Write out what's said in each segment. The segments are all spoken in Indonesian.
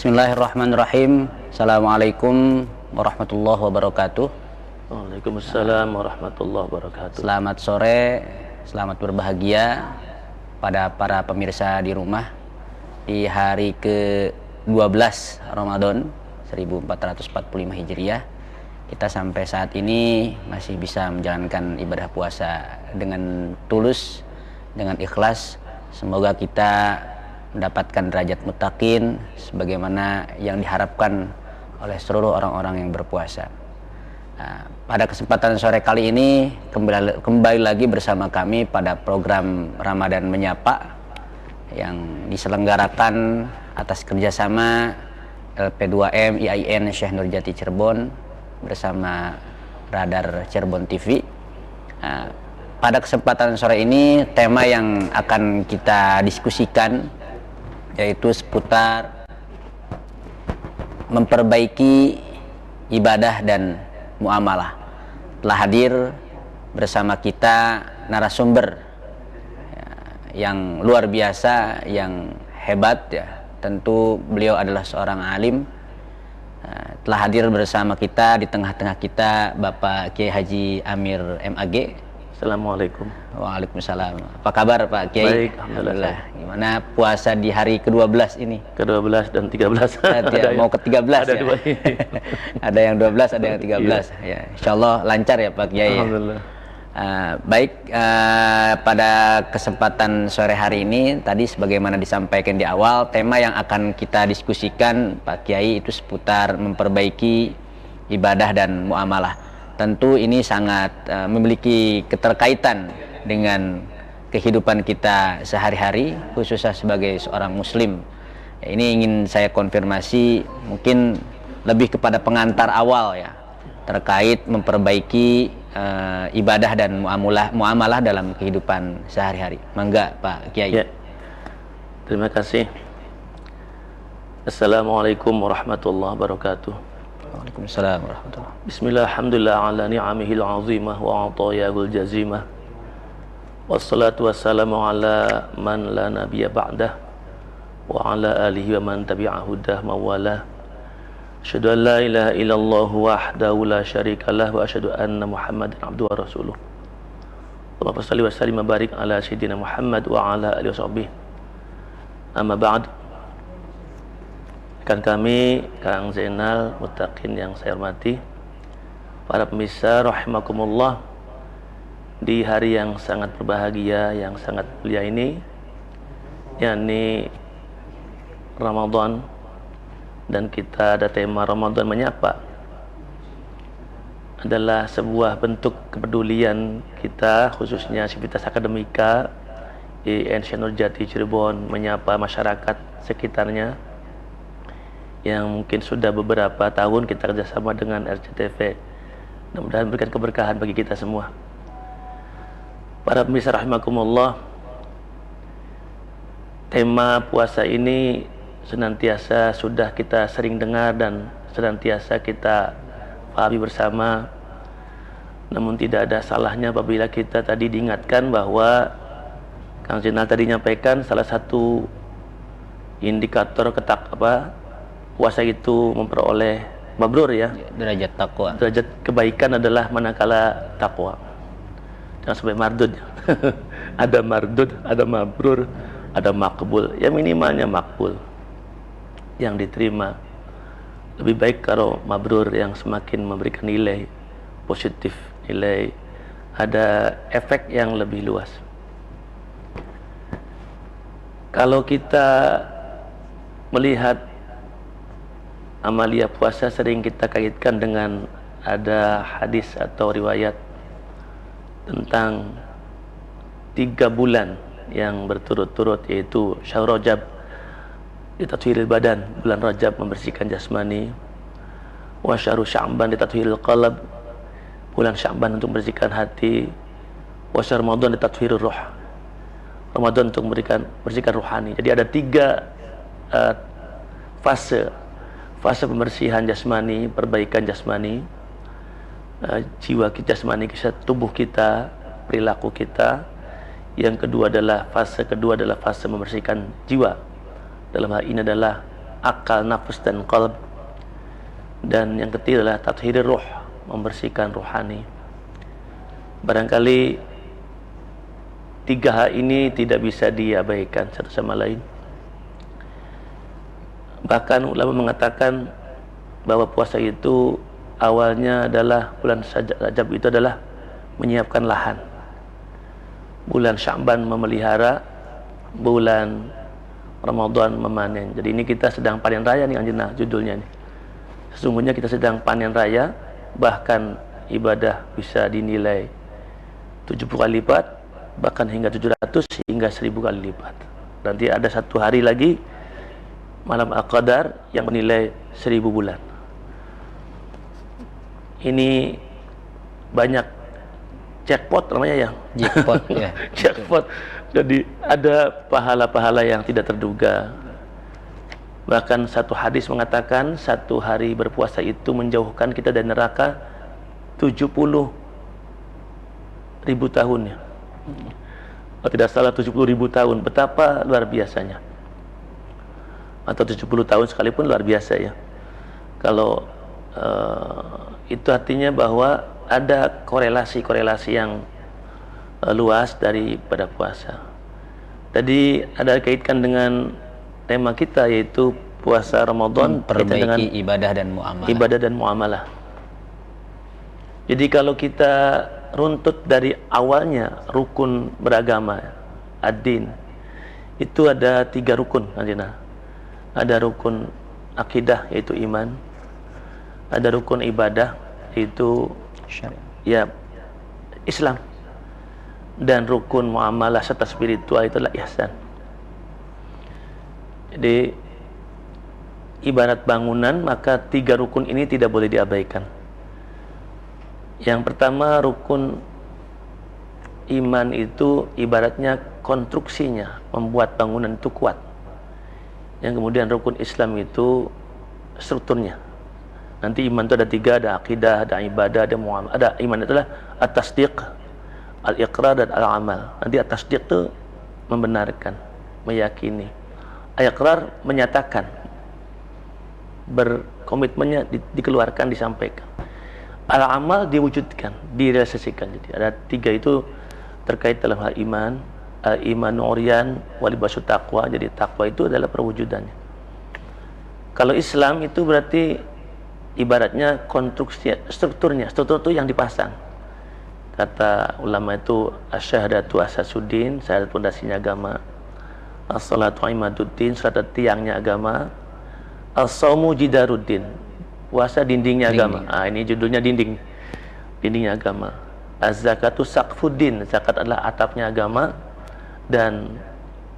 Bismillahirrahmanirrahim. Assalamualaikum warahmatullahi wabarakatuh. Waalaikumsalam warahmatullahi wabarakatuh. Selamat sore, selamat berbahagia pada para pemirsa di rumah di hari ke-12 Ramadan 1445 Hijriah. Kita sampai saat ini masih bisa menjalankan ibadah puasa dengan tulus, dengan ikhlas. Semoga kita mendapatkan derajat muttaqin sebagaimana yang diharapkan oleh seluruh orang-orang yang berpuasa. Nah, pada kesempatan sore kali ini kembali lagi bersama kami pada program Ramadan Menyapa yang diselenggarakan atas kerjasama LP2M IAIN Syekh Nurjati Cirebon bersama Radar Cirebon TV. Nah, pada kesempatan sore ini tema yang akan kita diskusikan yaitu seputar memperbaiki ibadah dan muamalah. Telah hadir bersama kita narasumber yang luar biasa, yang hebat ya. Tentu beliau adalah seorang alim. Telah hadir bersama kita, di tengah-tengah kita Bapak Kiai Haji Amir MAG. Assalamualaikum. Waalaikumsalam. Apa kabar Pak Kiai? Baik, alhamdulillah. Gimana puasa di hari ke-12 ini? Ke-12 dan 13. Mau ke-13 ada ya? dua ini. Ada yang 12, ada yang 13. Ya, insyaallah lancar ya Pak Kiai. Alhamdulillah. Baik, pada kesempatan sore hari ini tadi sebagaimana disampaikan di awal, tema yang akan kita diskusikan Pak Kiai itu seputar memperbaiki ibadah dan muamalah. Tentu ini sangat memiliki keterkaitan dengan kehidupan kita sehari-hari, khususnya sebagai seorang muslim. Ya, ini ingin saya konfirmasi mungkin lebih kepada pengantar awal ya, terkait memperbaiki ibadah dan muamalah dalam kehidupan sehari-hari. Mangga Pak Kiai. Ya. Terima kasih. Assalamualaikum warahmatullahi wabarakatuh. Waalaikumsalam warahmatullahi wabarakatuh. Bismillah, alhamdulillah ala ni'amihil azimah wa atayahul jazimah. Wassalatu wassalamu ala man la nabiyya ba'dah wa ala alihi wa man tabi'a hudah mawalah. Asyhadu an la ilaha illallah wahdahu la syarikalah wa asyhadu anna Muhammadan abduhu wa rasuluh. Allahumma shalli wa sallim wa barik ala sayyidina Muhammad wa ala alihi washabbihi. Amma ba'd. Rekan kami Kang Zainal Muttaqin yang saya hormati, para pemirsa rahimakumullah, di hari yang sangat berbahagia, yang sangat mulia ini, yakni Ramadan, dan kita ada tema Ramadan Menyapa, adalah sebuah bentuk kepedulian kita, khususnya Sivitas Akademika IAIN Syekh Nurjati Cirebon, menyapa masyarakat sekitarnya yang mungkin sudah beberapa tahun kita kerjasama dengan RCTV. Mudah-mudahan memberikan keberkahan bagi kita semua. Para pemirsa rahimakumullah, tema puasa ini senantiasa sudah kita sering dengar dan senantiasa kita pahami bersama. Namun tidak ada salahnya apabila kita tadi diingatkan bahwa Kang Zainal tadi nyampaikan salah satu indikator puasa itu memperoleh mabrur ya, derajat takwa. Derajat kebaikan adalah manakala takwa. Jangan sampai mardud. Ada mardud, ada mabrur, ada makbul. Ya minimalnya makbul yang diterima. Lebih baik kalau mabrur yang semakin memberikan nilai positif, nilai ada efek yang lebih luas. Kalau kita melihat amalia puasa, sering kita kaitkan dengan ada hadis atau riwayat tentang 3 bulan yang berturut-turut, yaitu Syahrul Rajab litathhiril badan, bulan Rajab membersihkan jasmani, wa Syahrul Sya'ban litathhiril qalb, bulan Sya'ban untuk membersihkan hati, wa Syahrul Ramadan litathhirur ruh, Ramadan untuk membersihkan rohani. Jadi ada 3 fase pembersihan jasmani, perbaikan jasmani, jiwa kita, jasmani kita, tubuh kita, perilaku kita. Yang kedua adalah fase membersihkan jiwa. Dalam hal ini adalah akal, nafas dan qalb. Dan yang ketiga adalah tathhir ruh, membersihkan rohani. Barangkali 3 hal ini tidak bisa diabaikan satu sama lain. Bahkan ulama mengatakan bahwa puasa itu awalnya adalah bulan Rajab itu adalah menyiapkan lahan. Bulan Sya'ban memelihara, bulan Ramadan memanen. Jadi ini kita sedang panen raya nih Anjena judulnya nih. Sesungguhnya kita sedang panen raya, bahkan ibadah bisa dinilai 70 kali lipat, bahkan hingga 700 hingga 1000 kali lipat. Nanti ada satu hari lagi malam Al-Qadar yang bernilai 1000 bulan. Ini banyak jackpot namanya ya. Jackpot ya. Jackpot. Jadi ada pahala-pahala yang tidak terduga. Bahkan satu hadis mengatakan satu hari berpuasa itu menjauhkan kita dari neraka 70.000 tahun ya. Kalau tidak salah 70.000 tahun. Betapa luar biasanya. Atau 70 tahun sekalipun luar biasa ya. Kalau itu artinya bahwa ada korelasi-korelasi yang luas daripada puasa. Tadi ada kaitkan dengan tema kita, yaitu puasa Ramadan Perbaiki dengan ibadah dan muamalah. Ibadah dan muamalah. Jadi kalau kita runtut dari awalnya rukun beragama, ad-din, itu ada 3 rukun, Anjena. Ada rukun akidah yaitu iman, ada rukun ibadah yaitu Syariat. ya Islam, dan rukun muamalah serta spiritual itulah ihsan. Jadi ibarat bangunan, maka 3 rukun ini tidak boleh diabaikan. Yang pertama, rukun iman itu ibaratnya konstruksinya, membuat bangunan itu kuat. Yang kemudian rukun Islam itu strukturnya. Nanti iman itu ada 3, ada akidah, ada ibadah, ada muamalah. Ada iman itulah at-tasdiq, al-iqrar dan al-amal. Nanti at-tasdiq itu membenarkan, meyakini. Al-iqrar menyatakan, berkomitmennya dikeluarkan, disampaikan. Al-amal diwujudkan, direalisasikan. Jadi ada 3 itu terkait dalam hal iman. Imanu uryan walibasu taqwa. Jadi takwa itu adalah perwujudannya. Kalau Islam itu berarti ibaratnya konstruksi, strukturnya. Struktur itu yang dipasang. Kata ulama itu asyhadatu asasuddin, syahadat pondasinya agama. As-salatu imaduddin, salat tiangnya agama. As-saumu jidaruddin, puasa dindingnya agama. Ini judulnya dindingnya agama. Az-zakatu saqfuddin, zakat adalah atapnya agama. Dan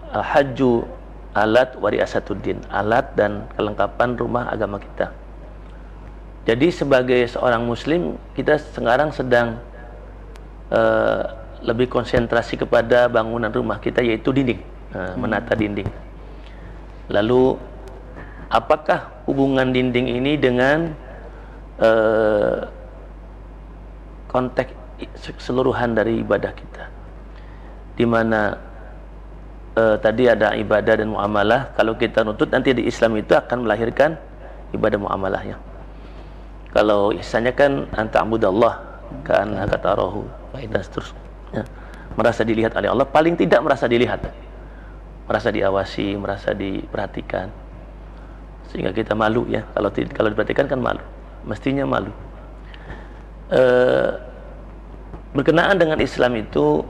hajju alat wariasatuddin, alat dan kelengkapan rumah agama kita. Jadi sebagai seorang muslim, kita sekarang sedang lebih konsentrasi kepada bangunan rumah kita, yaitu dinding, menata dinding. Lalu apakah hubungan dinding ini dengan konteks keseluruhan dari ibadah kita, di mana tadi ada ibadah dan muamalah. Kalau kita nutut, nanti di Islam itu akan melahirkan ibadah muamalahnya. Kalau ihsannya kan anta'budallah ka'annaka tarahu, dan seterusnya. Merasa dilihat oleh Allah, paling tidak merasa dilihat, merasa diawasi, merasa diperhatikan, sehingga kita malu ya. Kalau diperhatikan kan malu, mestinya malu. Berkenaan dengan Islam itu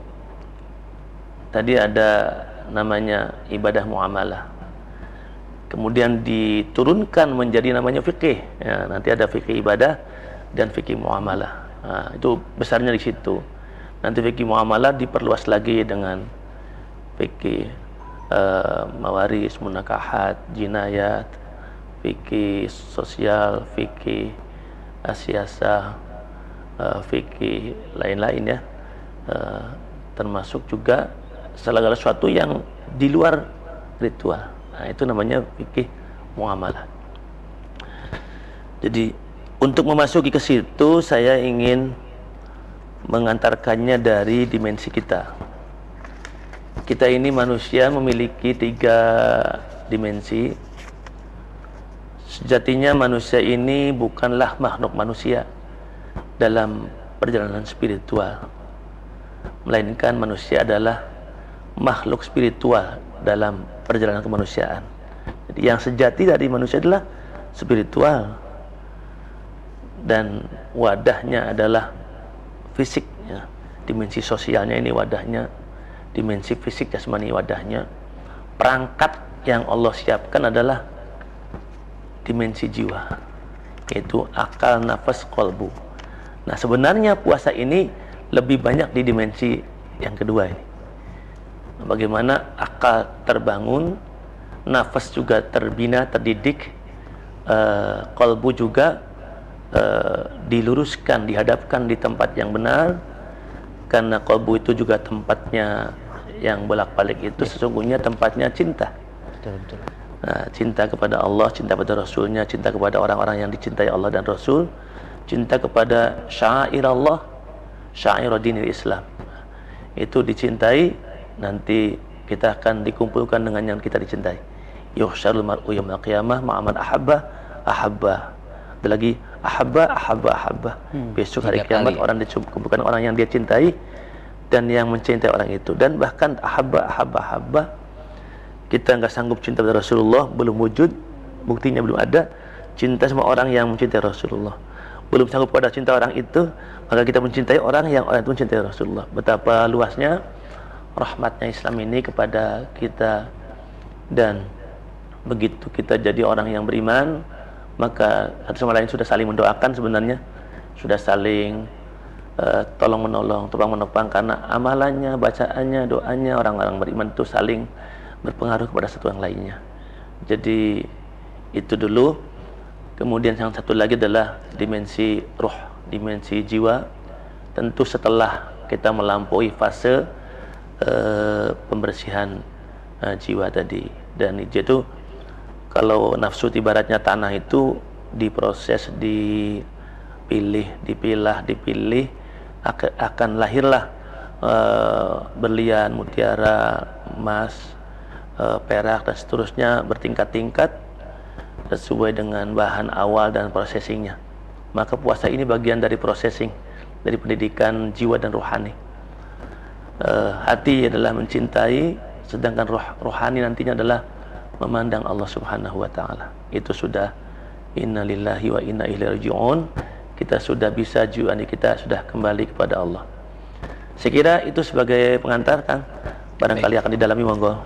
tadi ada namanya ibadah muamalah, kemudian diturunkan menjadi namanya fikih ya. Nanti ada fikih ibadah dan fikih muamalah. Itu besarnya di situ. Nanti fikih muamalah diperluas lagi dengan fikih mawaris, munakahat, jinayat, fikih sosial, fikih siasah, fikih lain-lain ya, termasuk juga segala sesuatu yang di luar ritual. Itu namanya fikih muamalah. Jadi untuk memasuki ke situ, saya ingin mengantarkannya dari dimensi kita. Kita ini manusia memiliki 3 dimensi. Sejatinya manusia ini bukanlah makhluk manusia dalam perjalanan spiritual, melainkan manusia adalah makhluk spiritual dalam perjalanan kemanusiaan. Jadi yang sejati dari manusia adalah spiritual, dan wadahnya adalah fisik, ya. Dimensi sosialnya ini wadahnya, dimensi fisik jasmani wadahnya. Perangkat yang Allah siapkan adalah dimensi jiwa, yaitu akal, nafas, kolbu. Nah, sebenarnya puasa ini lebih banyak di dimensi yang kedua ini. Bagaimana akal terbangun, nafas juga terbina, terdidik, kolbu juga diluruskan, dihadapkan di tempat yang benar. Karena kolbu itu juga tempatnya yang bolak-balik itu sesungguhnya tempatnya cinta. Betul. Nah, cinta kepada Allah, cinta kepada Rasulnya, cinta kepada orang-orang yang dicintai Allah dan Rasul, cinta kepada syair Allah, syair dinil Islam. Itu dicintai, nanti kita akan dikumpulkan dengan yang kita dicintai. Yuhsyarul mar'u yaumil qiyamah ma'aman ahabba. Ada lagi ahabba. Besok hari kiamat orang dikumpulkan orang yang dia cintai dan yang mencintai orang itu. Dan bahkan ahabba. Kita nggak sanggup cinta pada Rasulullah, belum wujud, buktinya belum ada. Cinta sama orang yang mencintai Rasulullah, belum sanggup pada cinta orang itu, maka kita mencintai orang yang orang itu mencintai Rasulullah. Betapa luasnya rahmatnya Islam ini kepada kita. Dan begitu kita jadi orang yang beriman, maka satu sama lain sudah saling mendoakan, sebenarnya sudah saling tolong menolong, topang menopang, karena amalannya, bacaannya, doanya orang-orang beriman itu saling berpengaruh kepada satu yang lainnya. Jadi itu dulu. Kemudian yang satu lagi adalah dimensi ruh, dimensi jiwa. Tentu setelah kita melampaui fase pembersihan jiwa tadi. Dan itu kalau nafsu ibaratnya tanah itu diproses, dipilah, akan lahirlah berlian, mutiara, emas, perak dan seterusnya bertingkat-tingkat sesuai dengan bahan awal dan processingnya. Maka puasa ini bagian dari processing, dari pendidikan jiwa dan rohani. Hati adalah mencintai, sedangkan rohani nantinya adalah memandang Allah Subhanahu wa taala. Itu sudah innalillahi wa inna ilaihi raji'un. Kita sudah bisa, jiwa kita sudah kembali kepada Allah. Saya kira itu sebagai pengantar, Kang. Barangkali akan didalami, monggo.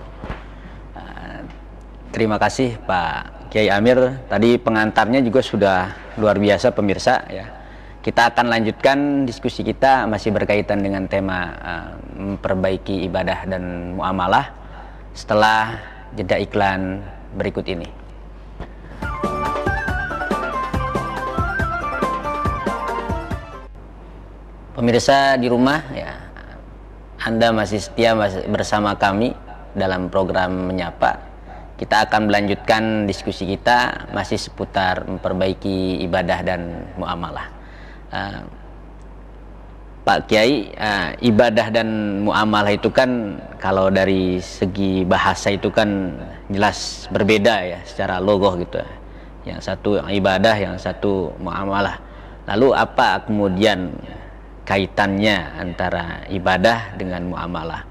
Terima kasih Pak Kiai Amir. Tadi pengantarnya juga sudah luar biasa pemirsa ya. Kita akan lanjutkan diskusi kita masih berkaitan dengan tema memperbaiki ibadah dan muamalah setelah jeda iklan berikut ini. Pemirsa di rumah ya, Anda masih setia bersama kami dalam program Menyapa. Kita akan melanjutkan diskusi kita masih seputar memperbaiki ibadah dan muamalah. Pak Kiai, ibadah dan muamalah itu kan kalau dari segi bahasa itu kan jelas berbeda ya secara logoh gitu. Yang satu ibadah, yang satu muamalah. Lalu apa kemudian kaitannya antara ibadah dengan muamalah?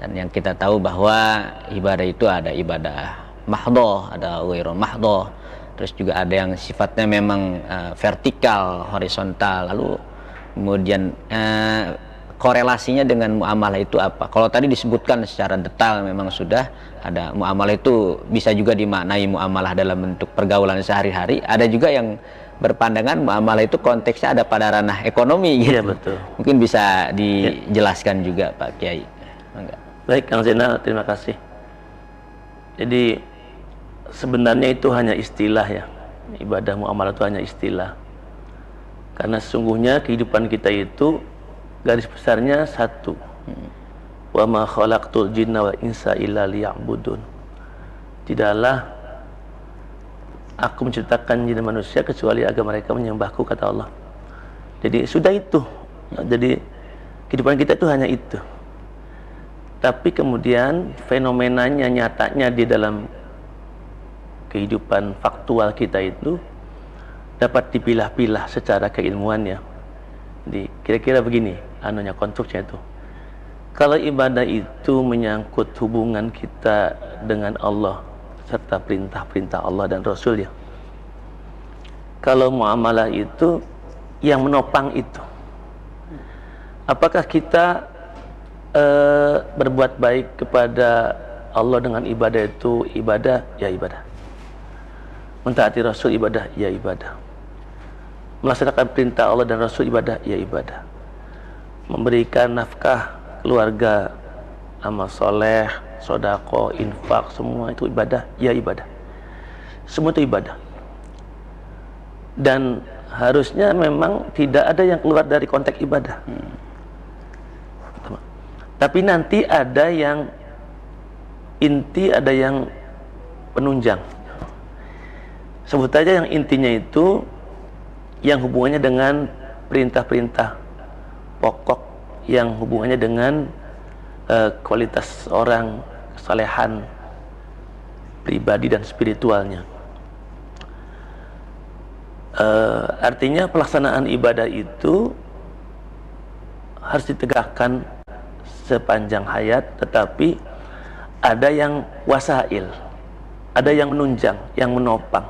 Dan yang kita tahu bahwa ibadah itu ada ibadah mahdoh, ada ghairu mahdoh, terus juga ada yang sifatnya memang vertikal, horizontal. Lalu kemudian korelasinya dengan muamalah itu apa? Kalau tadi disebutkan secara detail memang sudah ada muamalah itu bisa juga dimaknai muamalah dalam bentuk pergaulan sehari-hari. Ada juga yang berpandangan muamalah itu konteksnya ada pada ranah ekonomi gitu. Iya, betul. Mungkin bisa dijelaskan juga Pak Kiai. Enggak. Baik, Kang Zainal, terima kasih. Jadi sebenarnya itu hanya istilah ya. Ibadah muamalah itu hanya istilah. Karena sesungguhnya kehidupan kita itu garis besarnya satu. Wa ma khalaqtul jinna wal insa illa liya'budun. Tidaklah aku menciptakan jin dan manusia kecuali agar mereka menyembahku, kata Allah. Jadi sudah itu. Jadi kehidupan kita itu hanya itu. Tapi kemudian fenomenanya, nyatanya di dalam kehidupan faktual kita itu dapat dipilah-pilah secara keilmuannya. Jadi kira-kira begini anunya, konstruksinya itu. Kalau ibadah itu menyangkut hubungan kita dengan Allah serta perintah-perintah Allah dan Rasulnya. Kalau muamalah itu yang menopang itu. Apakah kita berbuat baik kepada Allah dengan ibadah itu ibadah? Ya ibadah. Mentaati Rasul ibadah? Ya ibadah. Melaksanakan perintah Allah dan Rasul ibadah? Ya ibadah. Memberikan nafkah keluarga, amal soleh, sodako, infak, semua itu ibadah? Ya ibadah. Semua itu ibadah. Dan harusnya memang tidak ada yang keluar dari konteks ibadah. Tapi nanti ada yang inti, ada yang penunjang. Sebut aja yang intinya itu yang hubungannya dengan perintah-perintah pokok, yang hubungannya dengan kualitas orang, kesalehan pribadi dan spiritualnya. Artinya pelaksanaan ibadah itu harus ditegakkan sepanjang hayat, tetapi ada yang wasail, ada yang menunjang, yang menopang.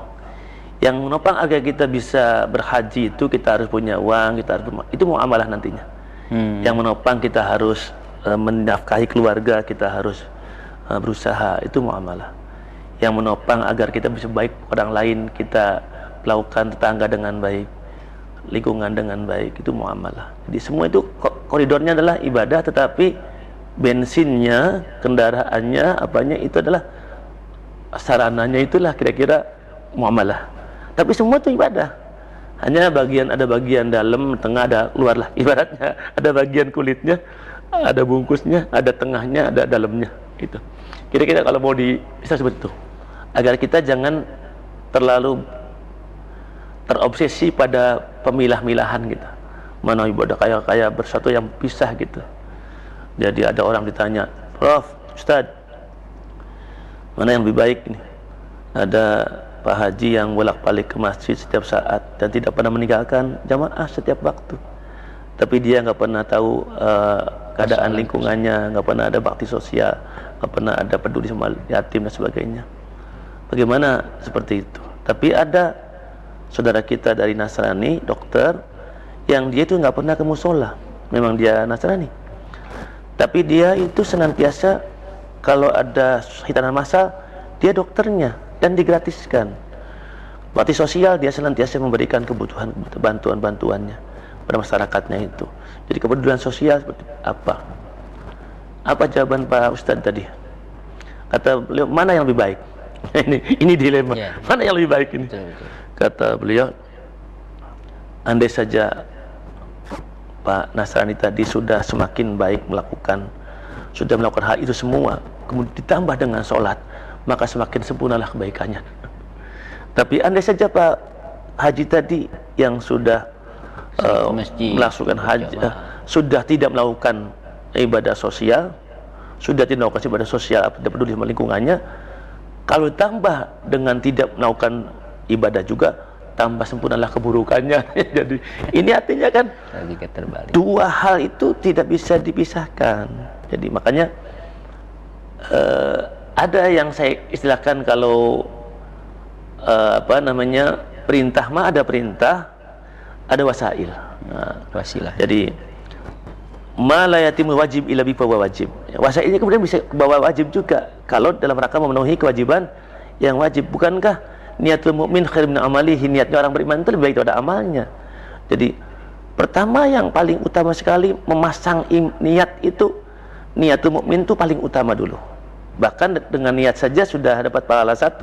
Yang menopang agar kita bisa berhaji itu kita harus punya uang, kita harus itu muamalah nantinya. Yang menopang kita harus menafkahi keluarga, kita harus berusaha, itu muamalah. Yang menopang agar kita bisa baik orang lain, kita melakukan tetangga dengan baik, lingkungan dengan baik, itu muamalah. Jadi semua itu koridornya adalah ibadah, tetapi bensinnya, kendaraannya, apanya itu adalah sarananya, itulah kira-kira muamalah. Tapi semua itu ibadah. Hanya ada bagian dalam, tengah, ada luar lah ibaratnya. Ada bagian kulitnya, ada bungkusnya, ada tengahnya, ada dalamnya. Gitu. Kira-kira kalau mau bisa seperti itu. Agar kita jangan terlalu terobsesi pada pemilah-milahan gitu. Mana ibadah kayak bersatu yang pisah gitu. Jadi ada orang ditanya, Prof, Ustadz, mana yang lebih baik ini? Ada Pak Haji yang bolak-balik ke masjid setiap saat dan tidak pernah meninggalkan jamaah setiap waktu. Tapi dia nggak pernah tahu keadaan lingkungannya, nggak pernah ada bakti sosial, nggak pernah ada peduli sama yatim dan sebagainya. Bagaimana seperti itu? Tapi ada saudara kita dari Nasrani, dokter, yang dia itu nggak pernah ke musola. Memang dia Nasrani, tapi dia itu senantiasa kalau ada hitanan massal, dia dokternya dan digratiskan. Bakti sosial, dia senantiasa memberikan kebutuhan, bantuan-bantuannya pada masyarakatnya itu. Jadi kepedulian sosial seperti apa? Apa jawaban Pak Ustadz tadi? Kata beliau, mana yang lebih baik? ini dilema. Yeah. Mana yang lebih baik ini? Betul. Kata beliau, andai saja Pak Nasrani tadi sudah semakin baik sudah melakukan hal itu semua, kemudian ditambah dengan sholat, maka semakin sempurnalah kebaikannya. Tapi andai saja Pak Haji tadi yang sudah melakukan haji, sudah tidak melakukan ibadah sosial, sudah tidak melakukan ibadah sosial, tidak peduli sama lingkungannya, kalau tambah dengan tidak melakukan ibadah juga, tambah sempurnalah keburukannya. Jadi ini artinya kan dua hal itu tidak bisa dipisahkan. Jadi makanya ada yang saya istilahkan kalau perintah mah ada perintah, ada wasail. Nah, wasilah. Jadi ma la yatimul wajib illa bi wajib. Wasailnya kemudian bisa bawa wajib juga kalau dalam rangka memenuhi kewajiban yang wajib. Bukankah niatul mukmin khair min amalihi, niatnya orang beriman itu lebih baik daripada amalnya. Jadi pertama yang paling utama sekali memasang niat itu, niatul mukmin itu paling utama dulu. Bahkan dengan niat saja sudah dapat pahala 1.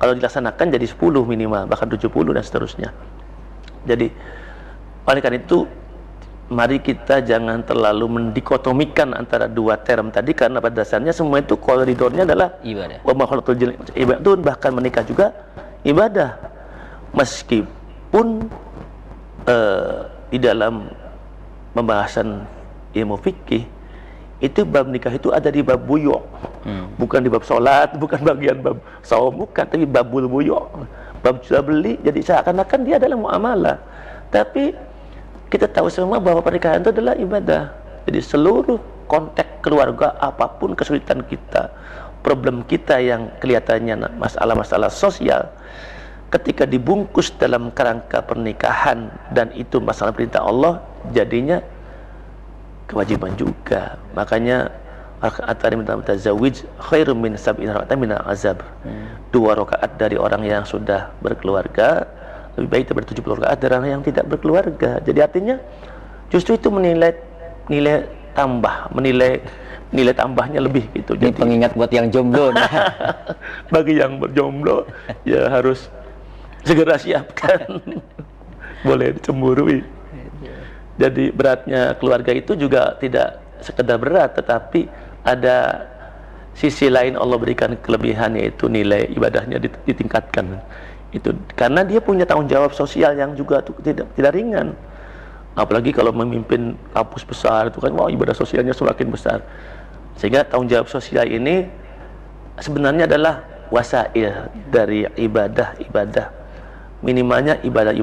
Kalau dilaksanakan jadi 10 minimal, bahkan 70 dan seterusnya. Jadi oleh karena itu mari kita jangan terlalu mendikotomikan antara dua term tadi, karena pada dasarnya semua itu koridornya adalah ibadah. Ibadah, bahkan menikah juga ibadah. Meskipun di dalam pembahasan ilmu fikih Itu bab nikah itu ada di bab buyu'. Bukan di bab sholat, bukan bagian bab saum, bukan, tapi babul buyu'. Bab jual beli, jadi seakan-akan dia adalah muamalah. Tapi kita tahu semua bahwa pernikahan itu adalah ibadah. Jadi seluruh konteks keluarga, apapun kesulitan kita, problem kita yang kelihatannya masalah-masalah sosial, ketika dibungkus dalam kerangka pernikahan dan itu masalah perintah Allah, jadinya kewajiban juga. Makanya atari minta mutazawwij khairum min sab'in raka'atan min azab. 2 rakaat dari orang yang sudah berkeluarga lebih baik daripada 70 rakaat dari orang yang tidak berkeluarga. Jadi artinya justru itu menilai tambahnya lebih gitu. Ini jadi pengingat buat yang jomblo. bagi yang berjomblo ya harus segera siapkan. Boleh dicemburui. Jadi beratnya keluarga itu juga tidak sekedar berat, tetapi ada sisi lain Allah berikan kelebihan, yaitu nilai ibadahnya ditingkatkan. Itu karena dia punya tanggung jawab sosial yang juga tidak ringan. Apalagi kalau memimpin kampus besar itu kan, wah, ibadah sosialnya semakin besar. Sehingga tanggung jawab sosial ini sebenarnya adalah wasail dari ibadah. Minimalnya ibadah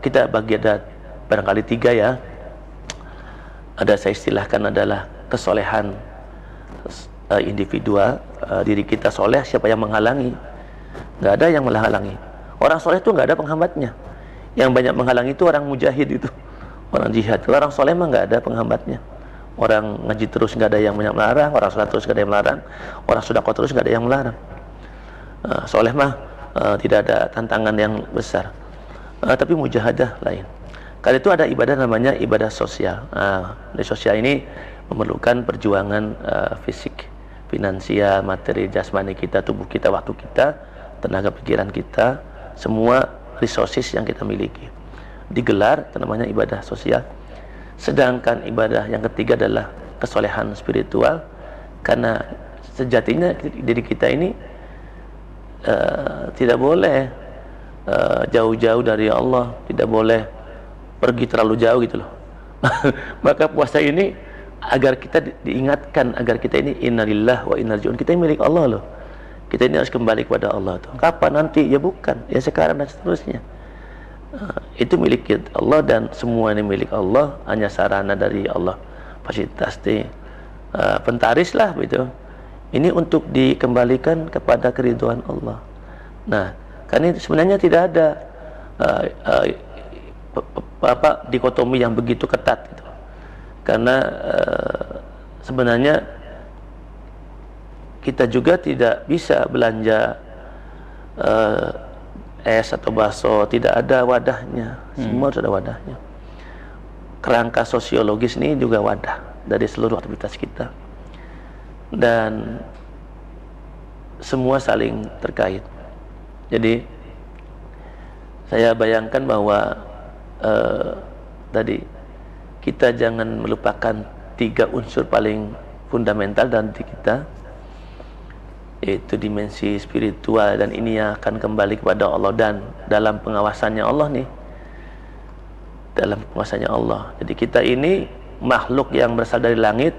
kita bagi ada barangkali 3 ya. Ada saya istilahkan adalah kesolehan individual, diri kita soleh, siapa yang menghalangi? Nggak ada yang menghalangi. Orang soleh itu nggak ada penghambatnya. Yang banyak menghalangi itu orang mujahid, itu orang jihad. Kalau orang soleh mah nggak ada penghambatnya. Orang ngaji terus nggak ada yang melarang, orang sholat terus nggak ada yang melarang, orang sedekah terus nggak ada yang melarang. Soleh mah tidak ada tantangan yang besar. Tapi mujahadah lain. Karena itu ada ibadah namanya ibadah sosial. Ibadah sosial ini memerlukan perjuangan fisik, finansial, materi, jasmani kita, tubuh kita, waktu kita, tenaga pikiran kita, semua resources yang kita miliki digelar, itu namanya ibadah sosial. Sedangkan ibadah yang ketiga adalah kesolehan spiritual, karena sejatinya diri kita ini tidak boleh jauh-jauh dari Allah, tidak boleh pergi terlalu jauh gitu loh. Maka puasa ini agar kita diingatkan, agar kita ini innalillah wa inna ilaihi raji'un, kita ini milik Allah loh. Kita ini harus kembali kepada Allah tuh. Kapan nanti? Ya bukan, ya sekarang dan seterusnya. Itu milik Allah dan semua ini milik Allah, hanya sarana dari Allah. Fasilitas di pentaris lah gitu. Ini untuk dikembalikan kepada keridhaan Allah. Nah, karena itu sebenarnya tidak ada dikotomi yang begitu ketat gitu. Karena sebenarnya kita juga tidak bisa belanja es atau bakso, tidak ada wadahnya. Semua harus ada wadahnya. Kerangka sosiologis ini juga wadah dari seluruh aktivitas kita, dan semua saling terkait. Jadi saya bayangkan bahwa tadi kita jangan melupakan 3 unsur paling fundamental dalam diri kita, yaitu dimensi spiritual, dan ini akan kembali kepada Allah dan dalam pengawasannya Allah nih, dalam pengawasannya Allah. Jadi kita ini makhluk yang berasal dari langit,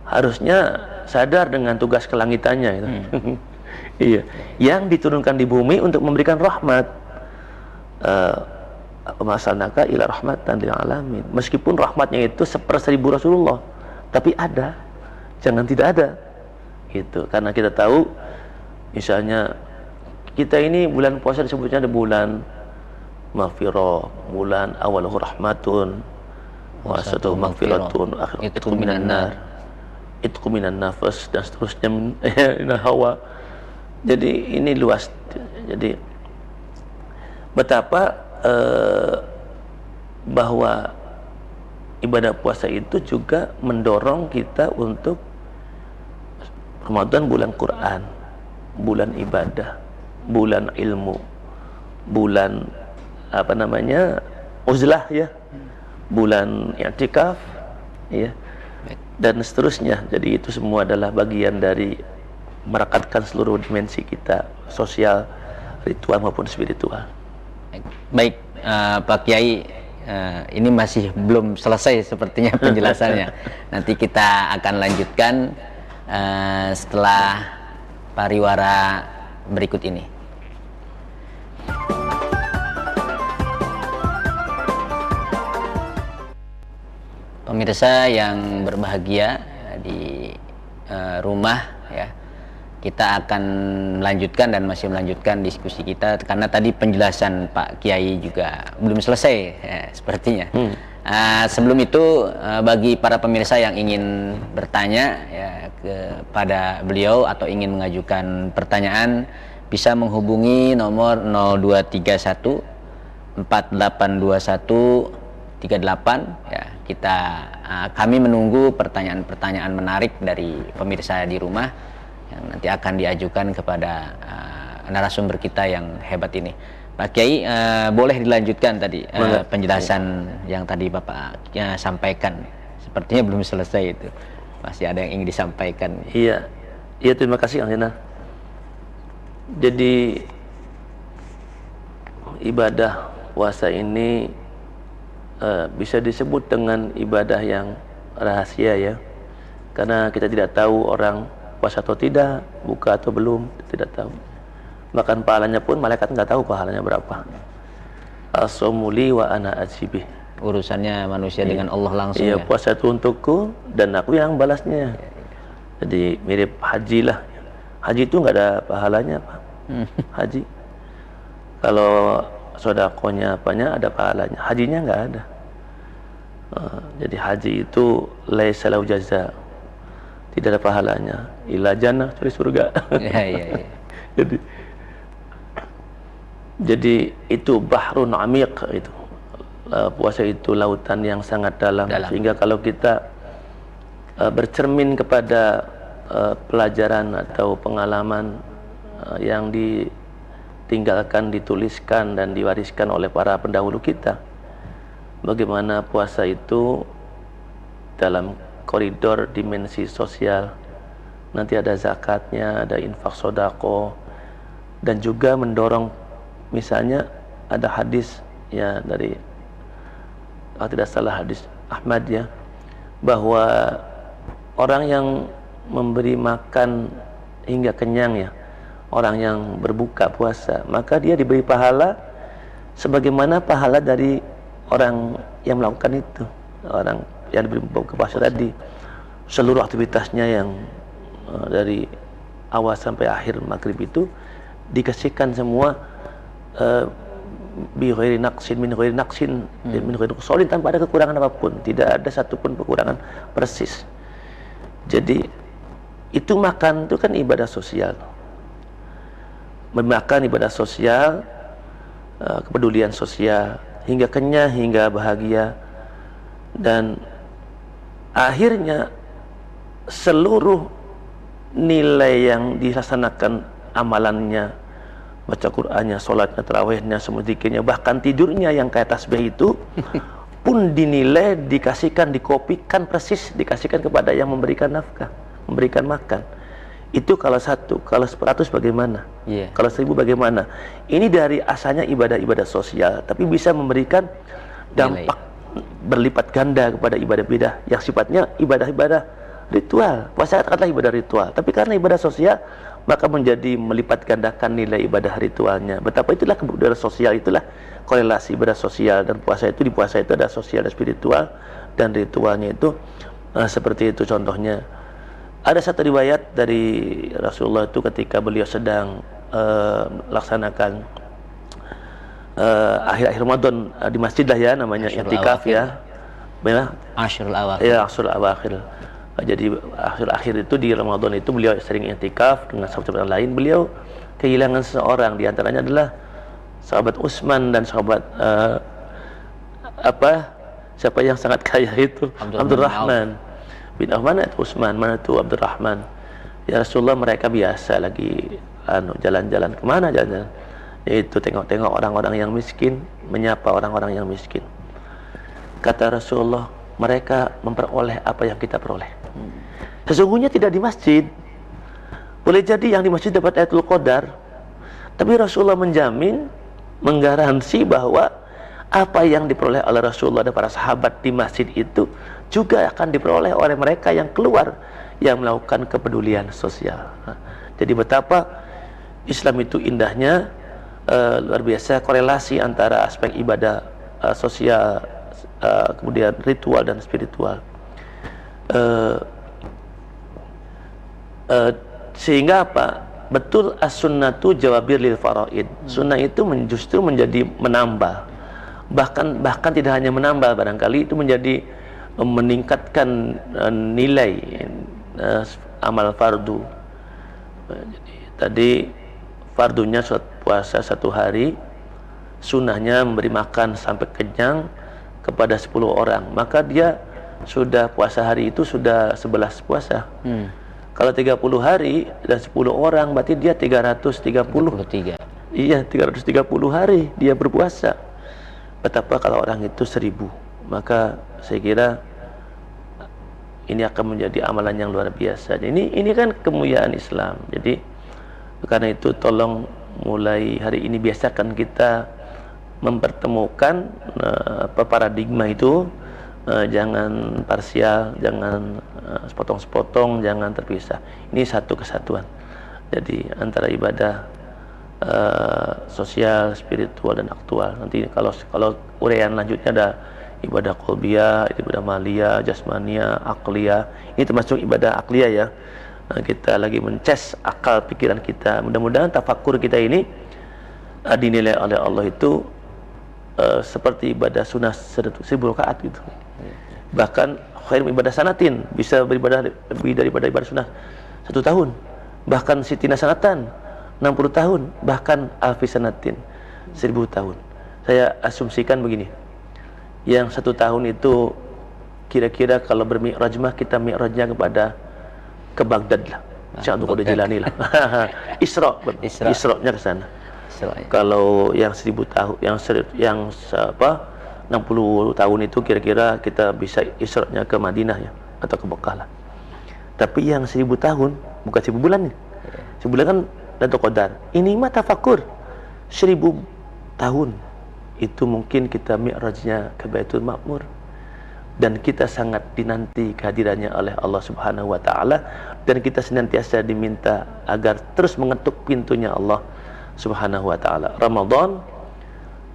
harusnya sadar dengan tugas kelangitannya itu. Iya, yang diturunkan di bumi untuk memberikan rahmat. Masalnaka ila rahmatan lil alamin. Meskipun rahmatnya itu 1/1000 Rasulullah, tapi ada, jangan tidak ada. Gitu. Karena kita tahu, misalnya kita ini bulan puasa disebutnya ada bulan maghfirah, bulan awaluhu rahmatun, wasatuhu maghfiratun, itqu minan nar, itqu minan nafas, dan seterusnya, minal hawa. Jadi ini luas. Jadi betapa bahwa ibadah puasa itu juga mendorong kita untuk Ramadan, bulan Quran, bulan ibadah, bulan ilmu, bulan uzlah ya, bulan i'tikaf ya, dan seterusnya. Jadi itu semua adalah bagian dari merekatkan seluruh dimensi kita, sosial, ritual maupun spiritual. Baik, Pak Kiai, ini masih belum selesai sepertinya penjelasannya. Nanti kita akan lanjutkan setelah pariwara berikut ini. Pemirsa yang berbahagia di rumah ya, kita akan melanjutkan dan masih melanjutkan diskusi kita karena tadi penjelasan Pak Kiai juga belum selesai ya, sepertinya. Sebelum itu bagi para pemirsa yang ingin bertanya ya kepada beliau atau ingin mengajukan pertanyaan bisa menghubungi nomor 0231 4821 38 ya. Kami menunggu pertanyaan-pertanyaan menarik dari pemirsa di rumah yang nanti akan diajukan kepada narasumber kita yang hebat ini. Pak Kiai, boleh dilanjutkan tadi penjelasan yang tadi Bapak sampaikan. Sepertinya belum selesai itu. Masih ada yang ingin disampaikan. Iya, terima kasih Kang Hena. Jadi ibadah puasa ini bisa disebut dengan ibadah yang rahasia ya, karena kita tidak tahu orang puasa atau tidak, buka atau belum, tidak tahu. Bahkan pahalanya pun malaikat nggak tahu pahalanya berapa. As-somuli wa ana ajibih. Urusannya manusia dengan Allah langsung. Iya, puasa itu untukku dan aku yang balasnya. Jadi mirip haji lah. Haji itu nggak ada pahalanya Pak. Haji. Kalau sodakonya apanya ada pahalanya, hajinya nggak ada. Jadi haji itu laisa lahu jaza, tidak ada pahalanya, illa jannah, cari surga. Ya. Jadi itu bahrun amiq itu. Puasa itu lautan yang sangat dalam. Sehingga kalau kita bercermin kepada pelajaran atau pengalaman yang ditinggalkan, dituliskan dan diwariskan oleh para pendahulu kita, bagaimana puasa itu dalam koridor dimensi sosial, nanti ada zakatnya, ada infak sodako, dan juga mendorong, misalnya ada hadis ya dari, kalau tidak salah hadis Ahmad ya, bahwa orang yang memberi makan hingga kenyang ya, orang yang berbuka puasa, maka dia diberi pahala sebagaimana pahala dari orang yang melakukan itu, orang yang diberi buka puasa tadi. Seluruh aktivitasnya yang dari awal sampai akhir maghrib itu dikasihkan semua bi ghairi naqsin min ghairi naqsin min ghairi nuqsanin, tanpa ada kekurangan apapun, tidak ada satupun kekurangan, persis. Jadi itu makan itu kan ibadah sosial, memakan ibadah sosial, kepedulian sosial, hingga kenyang, hingga bahagia, dan akhirnya seluruh nilai yang dilaksanakan amalannya, baca Qur'annya, sholatnya, tarawihnya, semua zikirnya, bahkan tidurnya yang kayak tasbih itu pun dinilai, dikasihkan, dikopikan persis, dikasihkan kepada yang memberikan nafkah, memberikan makan. Itu kalau 1, kalau 100 bagaimana? Kalau 1000 bagaimana? Ini dari asalnya ibadah-ibadah sosial, tapi bisa memberikan dampak berlipat ganda kepada ibadah-ibadah yang sifatnya ibadah-ibadah ritual. Puasa adalah ibadah ritual, tapi karena ibadah sosial, maka menjadi melipat gandakan nilai ibadah ritualnya. Betapa itulah kebudayan sosial, itulah korelasi ibadah sosial dan puasa itu. Di puasa itu ada sosial dan spiritual, dan ritualnya itu seperti itu. Contohnya ada satu riwayat dari Rasulullah itu ketika beliau sedang melaksanakan akhir-akhir Ramadan di masjid lah ya, namanya i'tikaf ya. Asyrul Awakhir. Ya, Asyrul Awakhir. Jadi akhir-akhir itu di Ramadan itu beliau sering i'tikaf dengan sahabat-sahabat lain. Beliau kehilangan seorang, di antaranya adalah sahabat Utsman dan sahabat siapa yang sangat kaya itu, Abdurrahman bin Auf. Mana itu Utsman, mana itu Abdurrahman? Ya Rasulullah, mereka biasa lagi jalan-jalan. Kemana jalan-jalan? Yaitu tengok-tengok orang-orang yang miskin, menyapa orang-orang yang miskin. Kata Rasulullah, mereka memperoleh apa yang kita peroleh. Sesungguhnya tidak di masjid. Boleh jadi yang di masjid dapat Lailatul Qadar, tapi Rasulullah menjamin, menggaransi bahwa apa yang diperoleh oleh Rasulullah dan para sahabat di masjid itu juga akan diperoleh oleh mereka yang keluar, yang melakukan kepedulian sosial. Jadi betapa Islam itu indahnya, luar biasa korelasi antara aspek ibadah sosial, kemudian ritual dan spiritual. Sehingga apa? Betul, as-sunnatu jawabir lil faraid. Sunnah itu justru menjadi menambah. Bahkan tidak hanya menambah, barangkali itu menjadi meningkatkan nilai amal fardu. Jadi tadi fardunya puasa 1 hari, sunnahnya memberi makan sampai kenyang kepada 10 orang, maka dia sudah puasa hari itu sudah 11 puasa. Kalau 30 hari dan 10 orang berarti dia 330. Iya, 330 hari dia berpuasa. Betapa kalau orang itu 1000, maka saya kira ini akan menjadi amalan yang luar biasa. Ini kan kemuliaan Islam. Jadi karena itu tolong mulai hari ini biasakan kita mempertemukan paradigma itu, jangan parsial, jangan sepotong-sepotong, jangan terpisah. Ini satu kesatuan. Jadi antara ibadah sosial, spiritual dan aktual. Nanti kalau uraian lanjutnya ada ibadah qalbiyah, ibadah maliyah, jasmaniyah, akliyah. Ini termasuk ibadah akliyah ya. Kita lagi mences akal pikiran kita. Mudah-mudahan tafakur kita ini dinilai oleh Allah itu seperti ibadah sunnah 1000 rakaat gitu. Bahkan khair ibadah sanatin, bisa beribadah lebih daripada ibadah sunnah 1 tahun. Bahkan sitina sanatan 60 tahun, bahkan alfi sanatin 1000 tahun. Saya asumsikan begini, yang 1 tahun itu kira-kira kalau bermi'raj mah kita mi'rajnya ke Baghdad lah, Syekh Abdul Qadir Jilani lah. Isra-nya ke sana. Kalau yang 1000 tahun, yang 60 tahun itu kira-kira kita bisa Isra-nya ke Madinah ya, atau ke Mekah lah. Tapi yang 1000 tahun bukan 1000 bulan nih. 1000 bulan kan Lailatul Qadar. Ini mah tafakur. 1000 tahun itu mungkin kita mi'rajnya ke Baitul Ma'mur, dan kita sangat dinanti kehadirannya oleh Allah Subhanahu wa taala, dan kita senantiasa diminta agar terus mengetuk pintunya Allah Subhanahu wa taala. Ramadan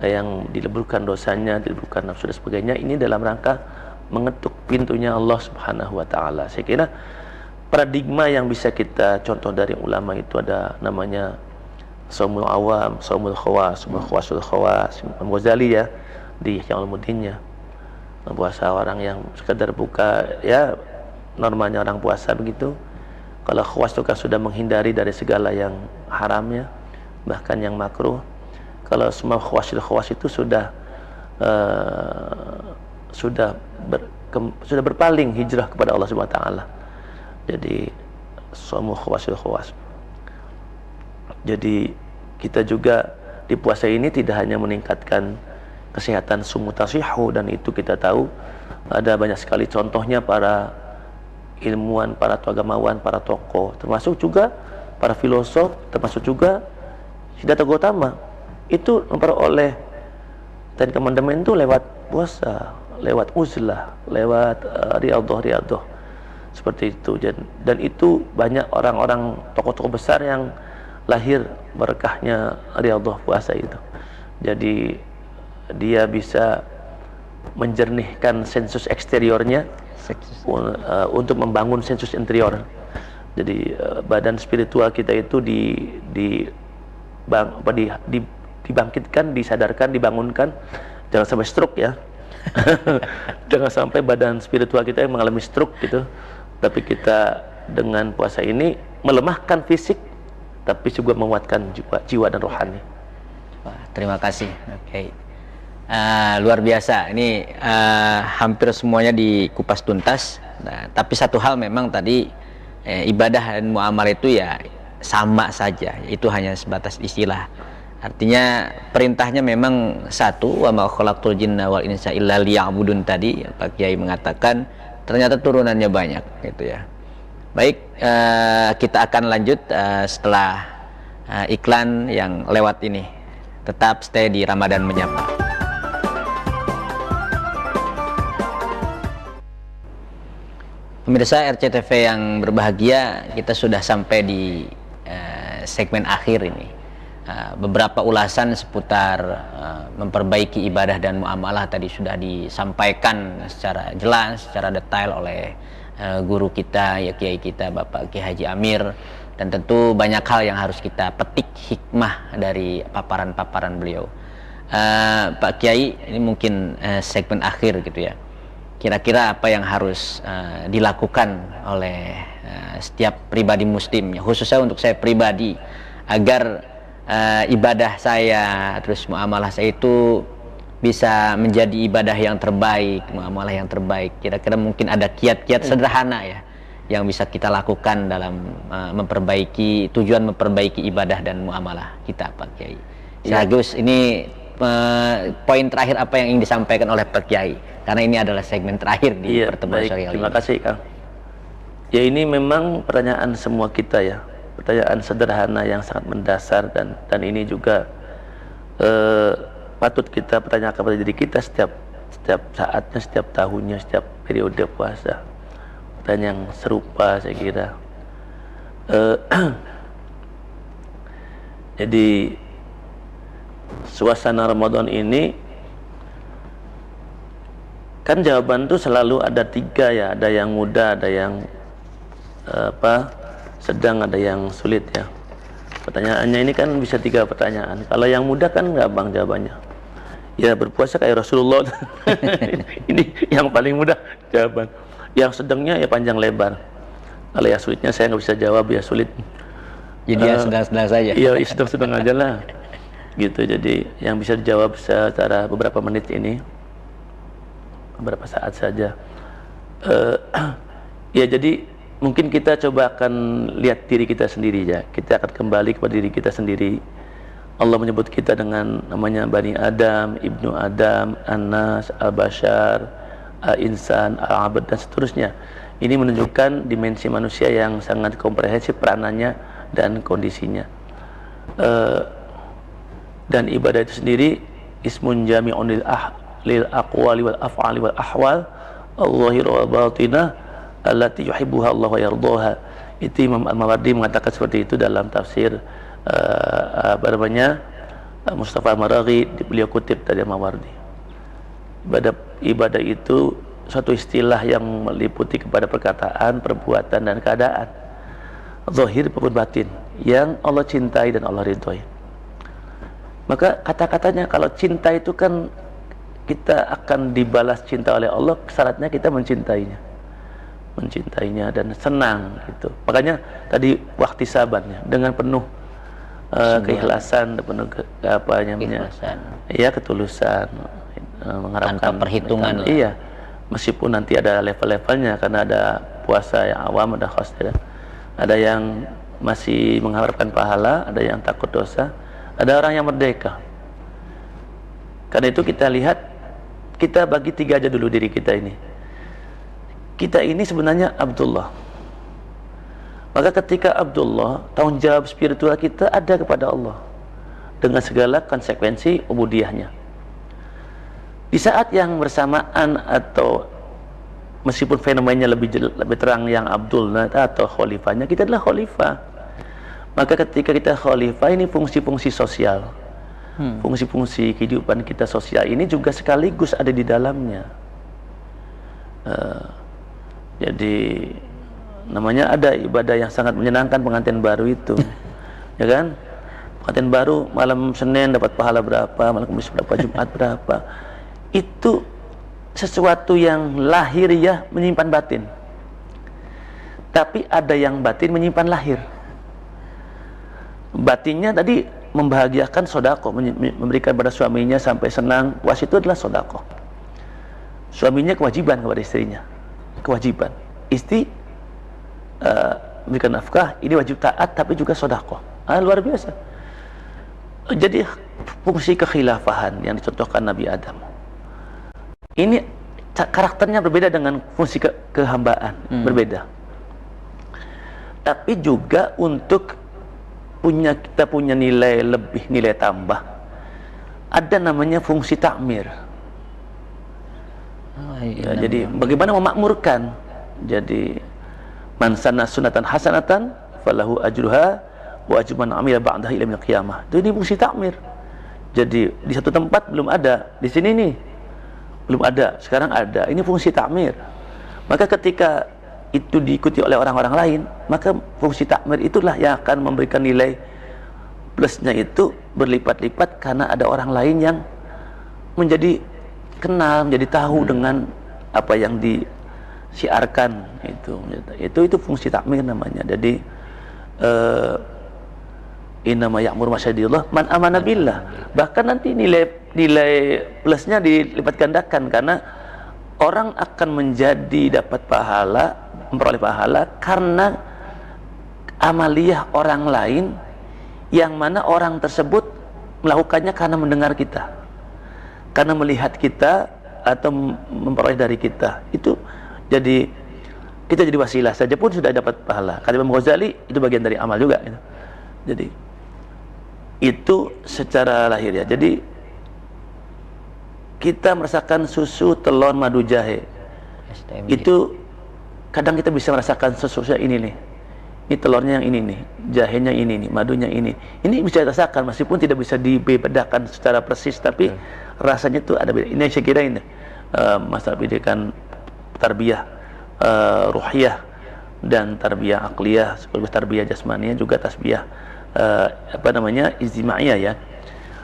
yang dileburkan dosanya, dileburkan nafsu dan sebagainya, ini dalam rangka mengetuk pintunya Allah Subhanahu wa taala. Saya kira paradigma yang bisa kita contoh dari ulama itu ada namanya Shaumul Awam, Shaumul Khawas, Khawasul Khawas, Imam Ghazali ya di Ihya Ulumuddinnya. Puasa orang yang sekedar buka, ya normalnya orang puasa begitu. Kalau khawas itu kan sudah menghindari dari segala yang haramnya, bahkan yang makruh. Kalau semua khawas itu sudah berpaling hijrah kepada Allah Subhanahu wa taala. Jadi semua khawas. Jadi kita juga di puasa ini tidak hanya meningkatkan kesehatan sumu tasihu, dan itu kita tahu ada banyak sekali contohnya para ilmuwan, para agamawan, para tokoh, termasuk juga para filosof, termasuk juga Siddhartha Gautama itu memperoleh dan kemandemen itu lewat puasa, lewat uzlah, lewat riyadhah seperti itu. Dan itu banyak orang-orang tokoh-tokoh besar yang lahir berkahnya riyadhah puasa itu. Jadi dia bisa menjernihkan sensus eksteriornya untuk membangun sensus interior. Jadi badan spiritual kita itu dibangkitkan, disadarkan, dibangunkan. Jangan sampai stroke ya. Jangan sampai badan spiritual kita yang mengalami stroke gitu. Tapi kita dengan puasa ini melemahkan fisik, tapi juga menguatkan jiwa dan rohani. Wah, terima kasih. Oke. Luar biasa. Ini hampir semuanya dikupas tuntas. Nah, tapi satu hal memang tadi ibadah dan muamalah itu ya sama saja. Itu hanya sebatas istilah. Artinya perintahnya memang satu, wa ma khalaqtul jinna wal insa illa liya'budun tadi. Pak Kiai mengatakan ternyata turunannya banyak gitu ya. Baik, kita akan lanjut setelah iklan yang lewat ini. Tetap stay di Ramadan Menyapa. Pemirsa RCTV yang berbahagia, kita sudah sampai di segmen akhir ini. Beberapa ulasan seputar memperbaiki ibadah dan muamalah tadi sudah disampaikan secara jelas, secara detail oleh guru kita, ya Kiai kita Bapak Kiai Haji Amir, dan tentu banyak hal yang harus kita petik hikmah dari paparan-paparan beliau. Pak Kiai, ini mungkin segmen akhir gitu ya. Kira-kira apa yang harus dilakukan oleh setiap pribadi muslim, khususnya untuk saya pribadi, agar ibadah saya, terus muamalah saya itu bisa menjadi ibadah yang terbaik, muamalah yang terbaik. Kira-kira mungkin ada kiat-kiat sederhana ya yang bisa kita lakukan dalam tujuan memperbaiki ibadah dan muamalah kita, Pak Kiai. Gus, ini poin terakhir apa yang ingin disampaikan oleh Pak Kiai? Karena ini adalah segmen terakhir di pertemuan sore ini. Terima kasih, Kang. Ya, ini memang pertanyaan semua kita ya. Pertanyaan sederhana yang sangat mendasar, dan ini juga patut kita pertanyakan kepada diri kita setiap saatnya, setiap tahunnya, setiap periode puasa. Dan yang serupa saya kira. Jadi suasana Ramadan ini kan jawaban tuh selalu ada 3 ya, ada yang mudah, ada yang sedang, ada yang sulit ya. Pertanyaannya ini kan bisa 3 pertanyaan. Kalau yang mudah kan gampang jawabannya. Ya, berpuasa kayak Rasulullah. Ini yang paling mudah jawaban. Yang sedangnya ya panjang lebar. Kalau yang sulitnya saya nggak bisa jawab, ya sulit. Jadi yang sedang-sedang saja. Iya, sedang-sedang aja lah. Gitu. Jadi yang bisa dijawab secara beberapa menit ini, beberapa saat saja. Ya, jadi mungkin kita coba akan lihat diri kita sendiri ya. Kita akan kembali kepada diri kita sendiri. Allah menyebut kita dengan namanya Bani Adam, Ibnu Adam, An-Nas, Al-Bashar, Al-Insan, Al-Abad, dan seterusnya. Ini menunjukkan dimensi manusia yang sangat komprehensif peranannya dan kondisinya. Dan ibadah itu sendiri ismun jami'un lil aqwali wal af'ali wal ahwal al-zahira wal batinah allati yuhibbuha Allah wa yardaha. Itu Imam Al-Mawardi mengatakan seperti itu dalam tafsir Mustafa Al-Maraghi, beliau kutip dari Al-Mawardi. Ibadah itu suatu istilah yang meliputi kepada perkataan, perbuatan, dan keadaan zahir maupun batin yang Allah cintai dan Allah ridhoi. Maka kata-katanya, kalau cinta itu kan kita akan dibalas cinta oleh Allah, syaratnya kita mencintainya dan senang gitu. Makanya tadi waktu sabarnya dengan penuh keikhlasan, penuh ketulusan, mengharapkan tanpa perhitungan. Iya, meskipun nanti ada level-levelnya, karena ada puasa yang awam, ada khas, ada yang masih mengharapkan pahala, ada yang takut dosa, ada orang yang merdeka. Karena itu kita lihat, kita bagi 3 aja dulu diri kita ini. Kita ini sebenarnya Abdullah. Maka ketika Abdullah, tanggung jawab spiritual kita ada kepada Allah dengan segala konsekuensi ubudiyahnya. Di saat yang bersamaan, atau meskipun fenomenanya lebih terang yang Abdullah atau khalifahnya, kita adalah khalifah. Maka ketika kita khalifah, ini fungsi-fungsi sosial, fungsi-fungsi kehidupan kita sosial ini juga sekaligus ada di dalamnya. Jadi namanya ada ibadah yang sangat menyenangkan, pengantin baru itu. Ya kan? Pengantin baru malam Senin dapat pahala berapa, malam Kamis berapa, Jumat berapa. Itu sesuatu yang lahiriah menyimpan batin. Tapi ada yang batin menyimpan lahir. Batinnya tadi membahagiakan sodako, memberikan pada suaminya sampai senang, puas, itu adalah sodako. Suaminya kewajiban kepada istrinya, kewajiban. Istri memberikan nafkah, ini wajib taat, tapi juga sodako. Luar biasa. Jadi fungsi kekhilafahan yang dicontohkan Nabi Adam ini karakternya berbeda dengan fungsi kehambaan, berbeda. Tapi juga untuk kita punya nilai lebih, nilai tambah, ada namanya fungsi takmir. Jadi bagaimana memakmurkan Jadi man sanna sunatan hasanatan falahu ajruha wa ajru man amila ba'daha ila yaumil qiyamah. Itu ini fungsi takmir. Jadi di satu tempat belum ada, di sini nih belum ada, sekarang ada. Ini fungsi takmir. Maka ketika itu diikuti oleh orang-orang lain, maka fungsi takmir itulah yang akan memberikan nilai plusnya itu berlipat-lipat, karena ada orang lain yang menjadi kenal, menjadi tahu dengan apa yang disiarkan. Itu fungsi takmir namanya. Jadi innama ya'muru masjidillah man amana billah. Bahkan nanti nilai plusnya dilipat gandakan, karena orang akan menjadi dapat pahala, memperoleh pahala karena amaliyah orang lain yang mana orang tersebut melakukannya karena mendengar kita, karena melihat kita, atau memperoleh dari kita. Itu jadi kita jadi wasilah saja pun sudah dapat pahala. Kata Imam Ghazali, itu bagian dari amal juga. Jadi itu secara lahir ya. Jadi kita merasakan susu, telur, madu, jahe. Itu kadang kita bisa merasakan susunya ini nih. Ini telurnya yang ini nih, jahenya ini nih, madunya ini. Ini bisa dirasakan meskipun tidak bisa dibedakan secara persis, tapi rasanya itu ada beda. Ini saya kira ini masalah pendidikan tarbiyah ruhiyah dan tarbiyah akliyah, sekaligus tarbiyah jasmaniyah, juga tasbiyah ijtimaiyah ya.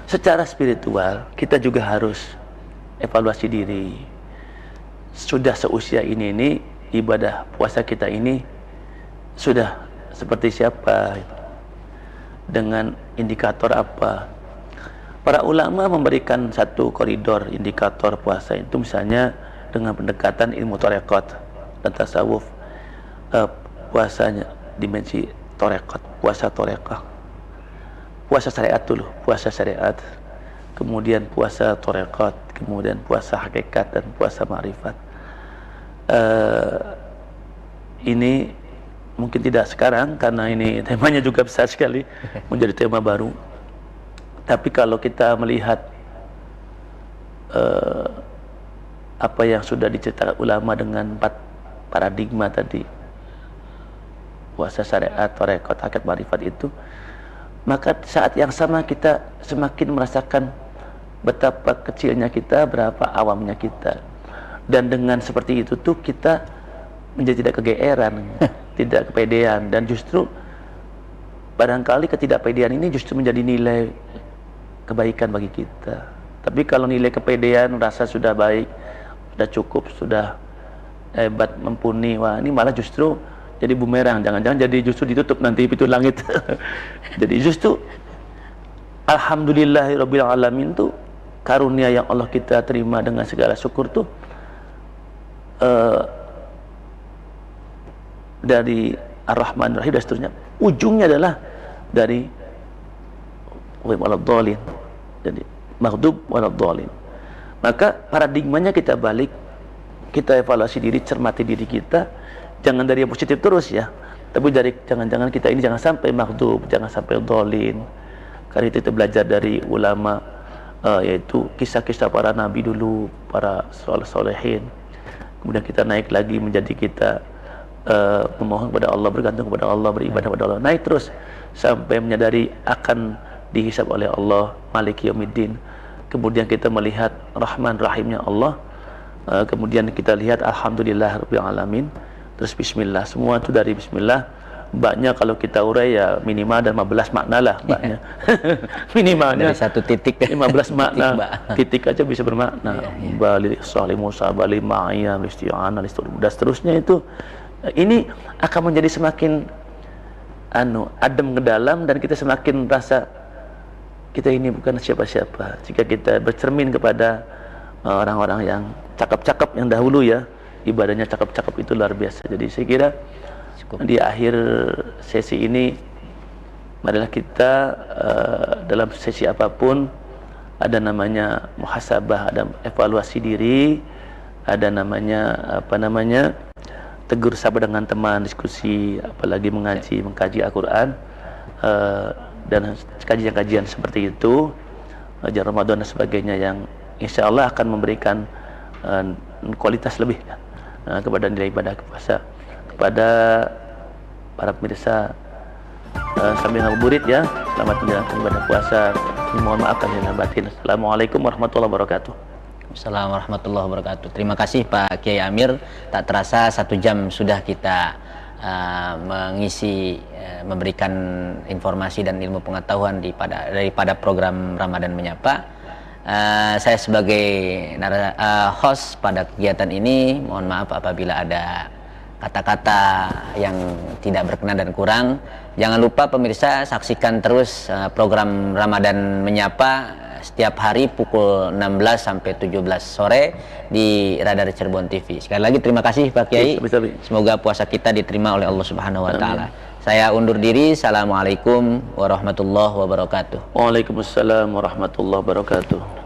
Secara spiritual kita juga harus evaluasi diri. Sudah seusia ini ibadah puasa kita ini sudah seperti siapa, dengan indikator apa. Para ulama memberikan satu koridor indikator puasa itu, misalnya dengan pendekatan ilmu tarekat dan tasawuf. Puasanya dimensi tarekat, puasa tarekah, puasa syariat dulu, puasa syariat, kemudian puasa tarekat, kemudian puasa hakikat, dan puasa ma'rifat. Ini mungkin tidak sekarang karena ini temanya juga besar sekali, menjadi tema baru. Tapi kalau kita melihat apa yang sudah diceritakan ulama dengan 4 paradigma tadi, puasa syariat, tarekat, hakikat, ma'rifat itu, maka saat yang sama kita semakin merasakan betapa kecilnya kita, berapa awamnya kita. Dan dengan seperti itu tuh kita menjadi tidak kegeeran, tidak kepedean, dan justru barangkali ketidakpedean ini justru menjadi nilai kebaikan bagi kita. Tapi kalau nilai kepedean, rasa sudah baik, sudah cukup, sudah hebat, mumpuni, wah ini malah justru jadi bumerang, jangan-jangan jadi justru ditutup nanti pintu langit. Jadi justru alhamdulillahirabbil alamin tuh karunia yang Allah kita terima dengan segala syukur tuh dari Ar-Rahman Ar-Rahim dan seterusnya, ujungnya adalah dari waladhdallin, jadi maghdub waladhdallin. Maka paradigmanya kita balik, kita evaluasi diri, cermati diri kita, jangan dari yang positif terus ya, tapi dari jangan-jangan kita ini jangan sampai maghdub, jangan sampai dhalin. Karena itu kita belajar dari ulama, yaitu kisah-kisah para nabi dulu, para solehin. Kemudian kita naik lagi menjadi kita memohon kepada Allah, bergantung kepada Allah, beribadah kepada Allah, naik terus sampai menyadari akan dihisab oleh Allah, Maliki Yaumiddin. Kemudian kita melihat Rahman Rahimnya Allah, kemudian kita lihat Alhamdulillahirabbil alamin, terus Bismillah. Semua itu dari Bismillah. Mbaknya kalau kita urai ya minimal ada 15 makna lah mbaknya. Minimalnya dari satu titik 15 makna, titik aja bisa bermakna. Bali salih Musa, bali ma'iyah, listi'ana, dan seterusnya. Itu ini akan menjadi semakin adem ke dalam, dan kita semakin merasa kita ini bukan siapa-siapa jika kita bercermin kepada orang-orang yang cakep-cakep yang dahulu ya, ibadahnya cakep-cakep, itu luar biasa. Jadi saya kira di akhir sesi ini marilah kita dalam sesi apapun ada namanya muhasabah, ada evaluasi diri, ada namanya tegur sapa dengan teman, diskusi, apalagi mengkaji Al-Quran, dan kajian-kajian seperti itu, ajar Ramadan dan sebagainya, yang insya Allah akan memberikan kualitas lebih kepada nilai ibadah puasa. Kepada para pemirsa sambil ngabuburit ya, selamat menjalankan ibadah puasa. Mohon maaf lahir batin. Assalamualaikum warahmatullahi wabarakatuh. Assalamualaikum warahmatullahi wabarakatuh. Terima kasih Pak Kiai Amir. Tak terasa 1 jam sudah kita mengisi, memberikan informasi dan ilmu pengetahuan daripada program Ramadan Menyapa. Saya sebagai host pada kegiatan ini, mohon maaf apabila ada kata-kata yang tidak berkenan dan kurang. Jangan lupa pemirsa, saksikan terus program Ramadan Menyapa setiap hari pukul 16 sampai 17 sore di Radar Cirebon TV. Sekali lagi terima kasih Pak Kiai. Semoga puasa kita diterima oleh Allah Subhanahu wa taala. Saya undur diri. Assalamualaikum warahmatullahi wabarakatuh. Waalaikumsalam warahmatullahi wabarakatuh.